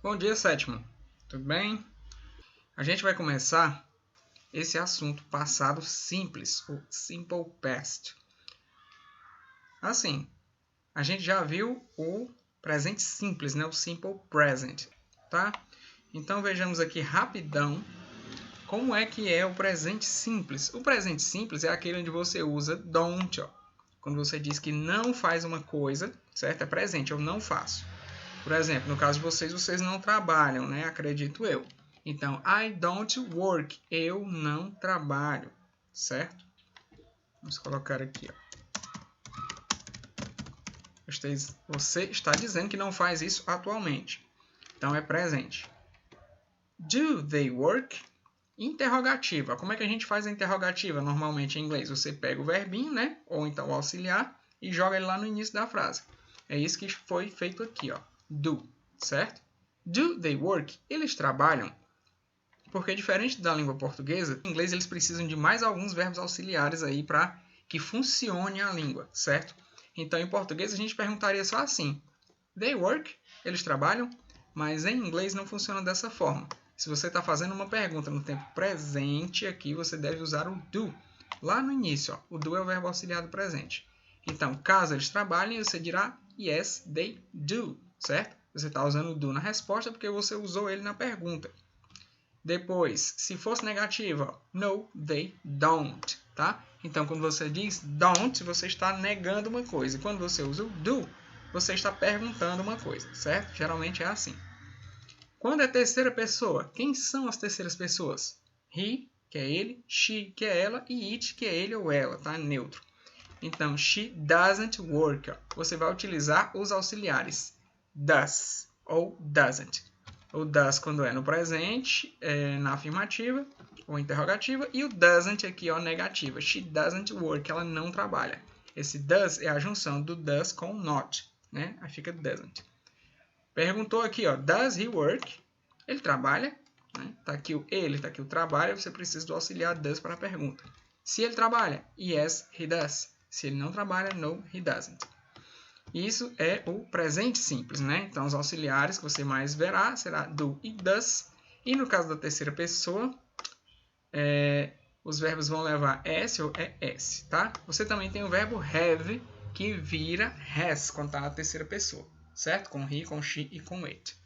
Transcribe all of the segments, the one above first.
Bom dia, sétimo. Tudo bem? A gente vai começar esse assunto passado simples, o simple past. Assim, a gente já viu o presente simples, né? O simple present, tá? Então vejamos aqui rapidão como é que é o presente simples. O presente simples é aquele onde você usa don't, ó. Quando você diz que não faz uma coisa, certo? É presente, eu não faço. Por exemplo, no caso de vocês não trabalham, né? Acredito eu. Então, I don't work. Eu não trabalho, certo? Vamos colocar aqui, ó. Você está dizendo que não faz isso atualmente. Então, é presente. Do they work? Interrogativa. Como é que a gente faz a interrogativa normalmente em inglês? Você pega o verbinho, né? Ou então o auxiliar e joga ele lá no início da frase. É isso que foi feito aqui, ó. Do, certo? Do they work? Eles trabalham. Porque diferente da língua portuguesa, em inglês eles precisam de mais alguns verbos auxiliares aí para que funcione a língua, certo? Então em português a gente perguntaria só assim: they work? Eles trabalham? Mas em inglês não funciona dessa forma. Se você está fazendo uma pergunta no tempo presente aqui, você deve usar o do. Lá no início, ó, o do é o verbo auxiliar do presente. Então, caso eles trabalhem, você dirá yes, they do, certo? Você está usando o do na resposta porque você usou ele na pergunta. Depois, se fosse negativa, no, they don't, tá? Então, quando você diz don't, você está negando uma coisa. E quando você usa o do, você está perguntando uma coisa, certo? Geralmente é assim. Quando é terceira pessoa, quem são as terceiras pessoas? He, que é ele, she, que é ela, e it, que é ele ou ela, tá? Neutro. Então, she doesn't work. Você vai utilizar os auxiliares does ou doesn't. O does quando é no presente, na afirmativa ou interrogativa, e o doesn't aqui, ó, negativa. She doesn't work, ela não trabalha. Esse does é a junção do does com not, né? Aí fica doesn't. Perguntou aqui, ó, does he work? Ele trabalha, né? Tá aqui o ele, tá aqui o trabalho, você precisa do auxiliar does para a pergunta. Se ele trabalha, yes, he does. Se ele não trabalha, no, he doesn't. Isso é o presente simples, né? Então, os auxiliares que você mais verá será do e does. E no caso da terceira pessoa, os verbos vão levar s ou es, tá? Você também tem o verbo have, que vira has quando está na terceira pessoa, certo? Com he, com she e com it.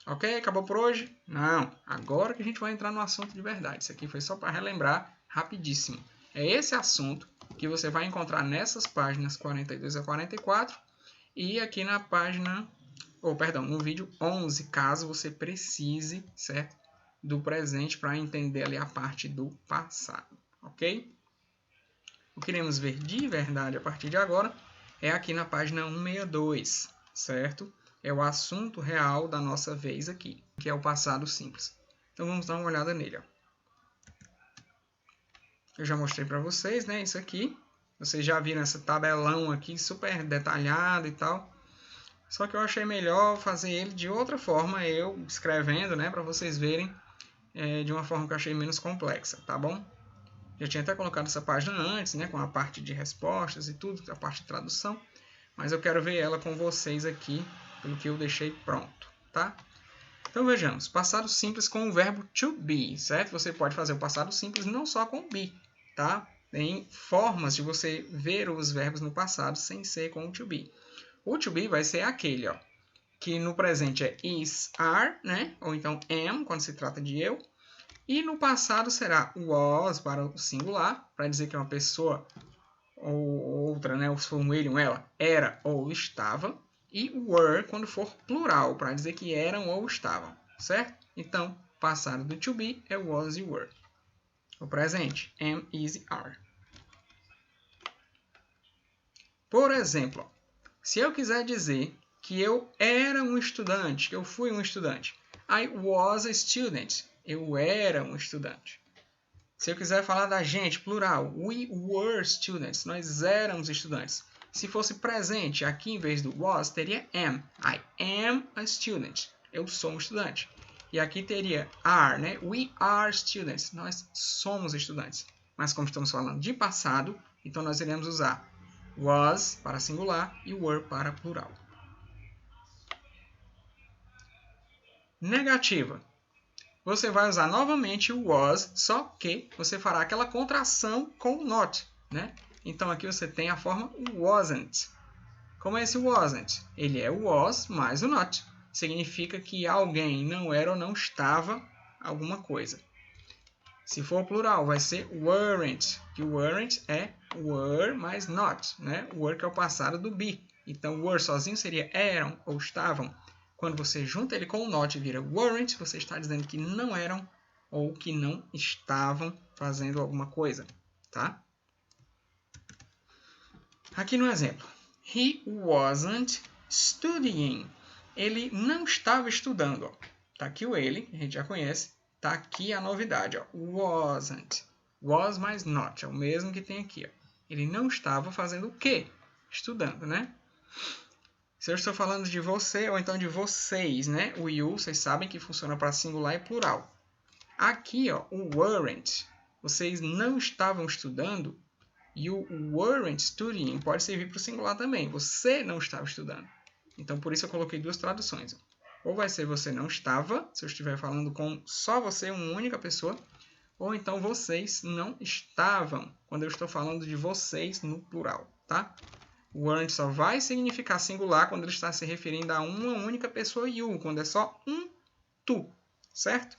Ok? Acabou por hoje? Não. Agora que a gente vai entrar no assunto de verdade. Isso aqui foi só para relembrar rapidíssimo. É esse assunto que você vai encontrar nessas páginas 42 a 44 e aqui na página, no vídeo 11, caso você precise, certo? Do presente para entender ali a parte do passado, ok? O que queremos ver de verdade a partir de agora é aqui na página 162, certo? É o assunto real da nossa vez aqui, que é o passado simples. Então vamos dar uma olhada nele, ó. Eu já mostrei para vocês, né, isso aqui. Vocês já viram esse tabelão aqui super detalhado e tal. Só que eu achei melhor fazer ele de outra forma, eu escrevendo, né, para vocês verem de uma forma que eu achei menos complexa, tá bom? Já tinha até colocado essa página antes, né, com a parte de respostas e tudo, a parte de tradução, mas eu quero ver ela com vocês aqui, pelo que eu deixei pronto, tá? Então vejamos, passado simples com o verbo to be, certo? Você pode fazer o passado simples não só com be, tá? Tem formas de você ver os verbos no passado sem ser com o to be. O to be vai ser aquele, ó, que no presente é is, are, né? Ou então am, quando se trata de eu. E no passado será was para o singular, para dizer que é uma pessoa ou outra, né? Se for um ele, um ela, era ou estava. E were quando for plural, para dizer que eram ou estavam, certo? Então, passado do to be é was e were. O presente, am, is e are. Por exemplo, se eu quiser dizer que eu era um estudante, que eu fui um estudante, I was a student, eu era um estudante. Se eu quiser falar da gente, plural, we were students, nós éramos estudantes. Se fosse presente, aqui em vez do was, teria am. I am a student. Eu sou um estudante. E aqui teria are, né? We are students. Nós somos estudantes. Mas como estamos falando de passado, então nós iremos usar was para singular e were para plural. negativa. Você vai usar novamente o was, só que você fará aquela contração com o not, né? Então aqui você tem a forma wasn't. Como é esse wasn't? Ele é o was mais o not. Significa que alguém não era ou não estava alguma coisa. Se for plural, vai ser weren't, que o weren't é were mais not, né? O were que é o passado do be. Então, were sozinho seria eram ou estavam. Quando você junta ele com o not e vira weren't, você está dizendo que não eram ou que não estavam fazendo alguma coisa, tá? Aqui no exemplo. He wasn't studying. Ele não estava estudando. Ó. Tá aqui o ele, a gente já conhece. Tá aqui a novidade, ó. Wasn't. Was mais not. É o mesmo que tem aqui, ó. Ele não estava fazendo o quê? Estudando, né? Se eu estou falando de você ou então de vocês, né? O you, vocês sabem que funciona para singular e plural. Aqui, ó, o weren't. Vocês não estavam estudando. E o weren't studying pode servir para o singular também. Você não estava estudando. Então, por isso eu coloquei duas traduções. Ou vai ser você não estava, se eu estiver falando com só você, uma única pessoa. Ou então vocês não estavam, quando eu estou falando de vocês no plural, tá? O weren't só vai significar singular quando ele está se referindo a uma única pessoa you, quando é só um tu, certo?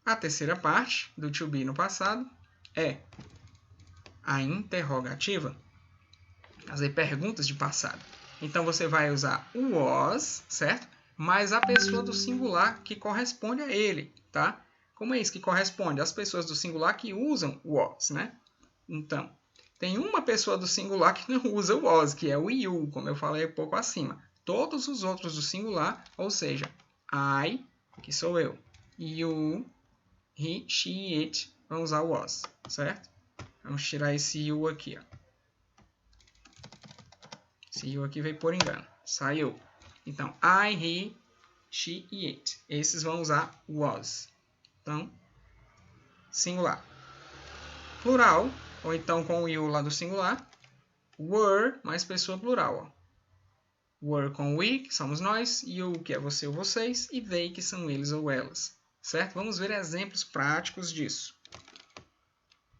A terceira parte do to be no passado é a interrogativa, fazer perguntas de passado. Então, você vai usar o was, certo? Mais a pessoa do singular que corresponde a ele, tá? Como é isso que corresponde? As pessoas do singular que usam o was, né? Então, tem uma pessoa do singular que não usa o was, que é o you, como eu falei um pouco acima. Todos os outros do singular, ou seja, I, que sou eu, you, he, she, it, vão usar o was, certo? Vamos tirar esse you aqui, ó. Esse you aqui veio por engano. Saiu. Então, I, he, she e it. Esses vão usar was. Então, singular. Plural, ou então com o you lá do singular. Were, mais pessoa plural. Ó. Were com we, que somos nós. You, que é você ou vocês. E they, que são eles ou elas. Certo? Vamos ver exemplos práticos disso.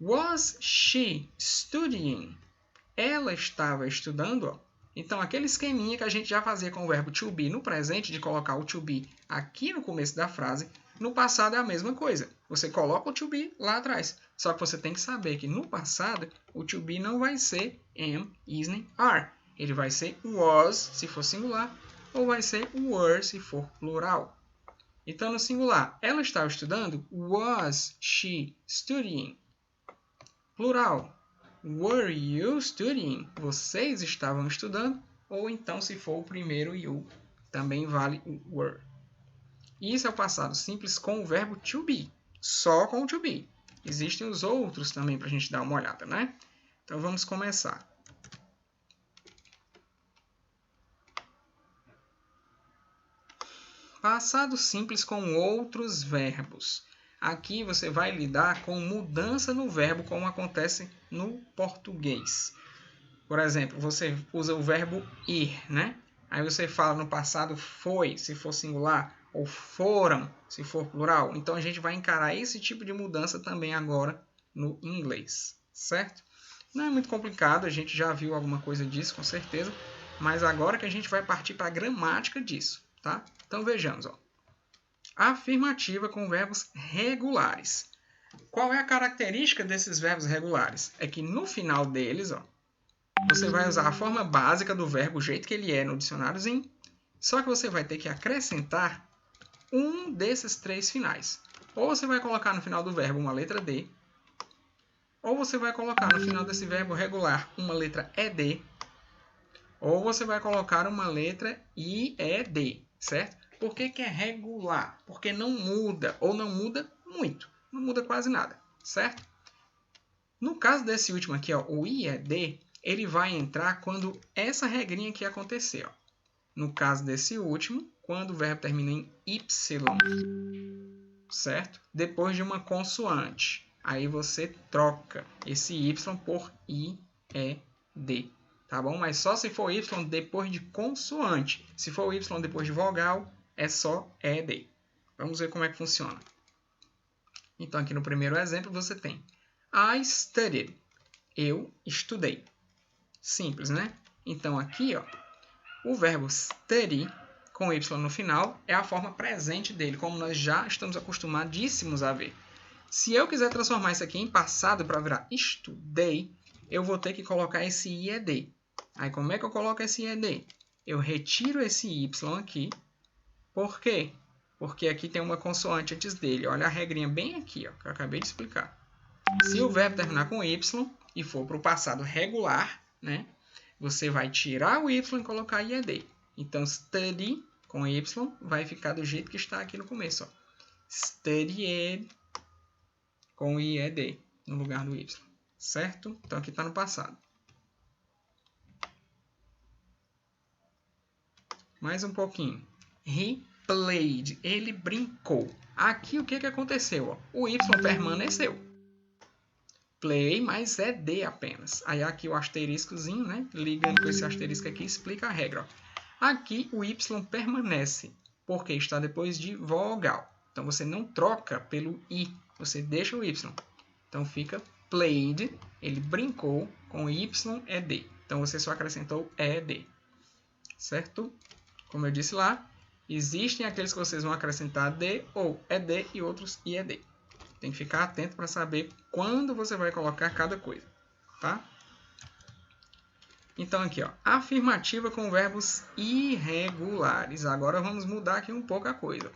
Was she studying? Ela estava estudando, ó. Então, aquele esqueminha que a gente já fazia com o verbo to be no presente, de colocar o to be aqui no começo da frase, no passado é a mesma coisa. Você coloca o to be lá atrás. Só que você tem que saber que no passado, o to be não vai ser am, is, nem are. Ele vai ser was, se for singular, ou vai ser were, se for plural. Então, no singular, ela estava estudando, was she studying? Plural. Were you studying? Vocês estavam estudando? Ou então, se for o primeiro you, também vale o were. Isso é o passado simples com o verbo to be. Só com o to be. Existem os outros também para a gente dar uma olhada, né? Então, vamos começar. Passado simples com outros verbos. Aqui você vai lidar com mudança no verbo, como acontece no português. Por exemplo, você usa o verbo ir, né? Aí você fala no passado foi, se for singular, ou foram, se for plural. Então, a gente vai encarar esse tipo de mudança também agora no inglês, certo? Não é muito complicado, a gente já viu alguma coisa disso, com certeza. Mas agora que a gente vai partir para a gramática disso, tá? Então, vejamos, ó. Afirmativa com verbos regulares. Qual é a característica desses verbos regulares? É que no final deles, ó, você vai usar a forma básica do verbo, o jeito que ele é no dicionáriozinho, só que você vai ter que acrescentar um desses três finais. Ou você vai colocar no final do verbo uma letra D, ou você vai colocar no final desse verbo regular uma letra ED, ou você vai colocar uma letra IED, certo? Por que que é regular? Porque não muda, ou não muda muito. Não muda quase nada, certo? No caso desse último aqui, ó, o IED, ele vai entrar quando essa regrinha aqui acontecer. Ó. No caso desse último, quando o verbo termina em Y, certo? Depois de uma consoante. Aí você troca esse Y por IED. tá bom? Mas só se for Y depois de consoante. Se for Y depois de vogal, é só ED. Vamos ver como é que funciona. Então, aqui no primeiro exemplo, você tem I studied. Eu estudei. Simples, né? Então, aqui, ó, o verbo study, com Y no final, é a forma presente dele, como nós já estamos acostumadíssimos a ver. Se eu quiser transformar isso aqui em passado para virar estudei, eu vou ter que colocar esse IED. Aí, como é que eu coloco esse IED? Eu retiro esse Y aqui. Por quê? Porque aqui tem uma consoante antes dele. Olha a regrinha bem aqui, ó, que eu acabei de explicar. Se o verbo terminar com Y e for para o passado regular, né, você vai tirar o Y e colocar IED. Então, study com Y vai ficar do jeito que está aqui no começo. Ó. Studied com IED no lugar do Y. Certo? Então, aqui está no passado. Mais um pouquinho. He played. Ele brincou. Aqui, o que aconteceu? Ó? O Y permaneceu. Play, mas é D apenas. Aí aqui o asteriscozinho, né? Ligando com esse asterisco aqui, explica a regra. Ó. Aqui o Y permanece, porque está depois de vogal. Então você não troca pelo I, você deixa o Y. Então fica played, ele brincou, com Y é D. Então você só acrescentou ED. Certo? Como eu disse lá, existem aqueles que vocês vão acrescentar D ou ED e outros IED. Tem que ficar atento para saber quando você vai colocar cada coisa, tá? Então aqui, ó, afirmativa com verbos irregulares. Agora vamos mudar aqui um pouco a coisa.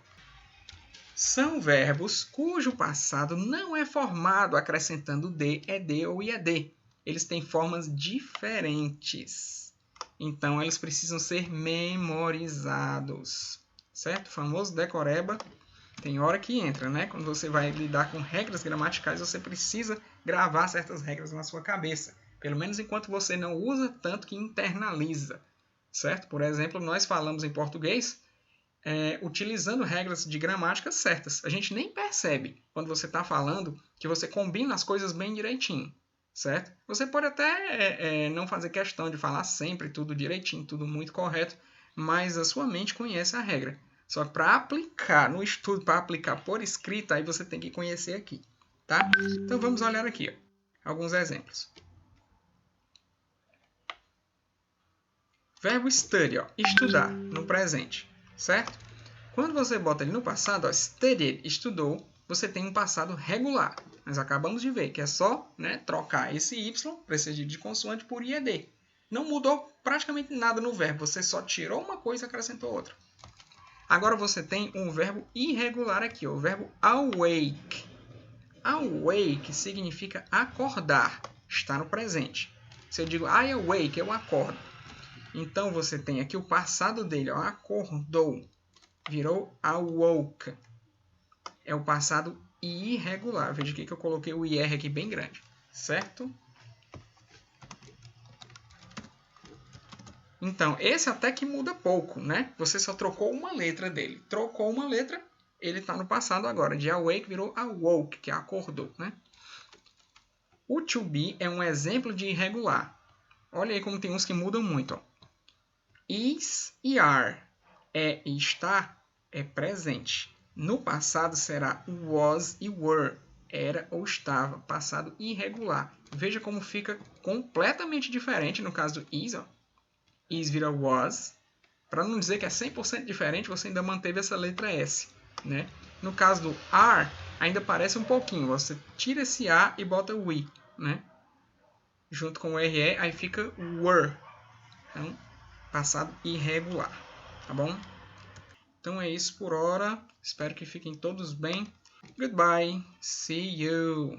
São verbos cujo passado não é formado acrescentando D, ED ou IED. Eles têm formas diferentes. Então eles precisam ser memorizados, certo? O famoso decoreba. Tem hora que entra, né? Quando você vai lidar com regras gramaticais, você precisa gravar certas regras na sua cabeça. Pelo menos enquanto você não usa tanto que internaliza, certo? Por exemplo, nós falamos em português utilizando regras de gramática certas. A gente nem percebe quando você está falando que você combina as coisas bem direitinho, certo? Você pode até não fazer questão de falar sempre tudo direitinho, tudo muito correto, mas a sua mente conhece a regra. Só que para aplicar no estudo, para aplicar por escrita, aí você tem que conhecer aqui, tá? Então vamos olhar aqui, ó, alguns exemplos. Verbo study, ó, estudar, no presente, certo? Quando você bota ele no passado, ó, studied, estudou, você tem um passado regular. Nós acabamos de ver que é só, né, trocar esse Y, precedido de consoante, por IED. Não mudou praticamente nada no verbo, você só tirou uma coisa e acrescentou outra. Agora você tem um verbo irregular aqui, ó, o verbo awake. Awake significa acordar, está no presente. Se eu digo I awake, eu acordo. Então você tem aqui o passado dele, ó, acordou, virou awoke. É o passado irregular. Veja aqui que eu coloquei o IR aqui bem grande, certo? Então, esse até que muda pouco, né? Você só trocou uma letra dele. Trocou uma letra, ele está no passado agora. De awake virou awoke, que é acordou, né? O to be é um exemplo de irregular. Olha aí como tem uns que mudam muito, ó. Is e are. É e está é presente. No passado será was e were. Era ou estava. Passado irregular. Veja como fica completamente diferente no caso do is, ó. Is vira was. Para não dizer que é 100% diferente, você ainda manteve essa letra S, né? No caso do are, ainda parece um pouquinho. Você tira esse A e bota o I, né? Junto com o RE, aí fica were. Então, passado irregular, tá bom? Então é isso por hora. Espero que fiquem todos bem. Goodbye. See you.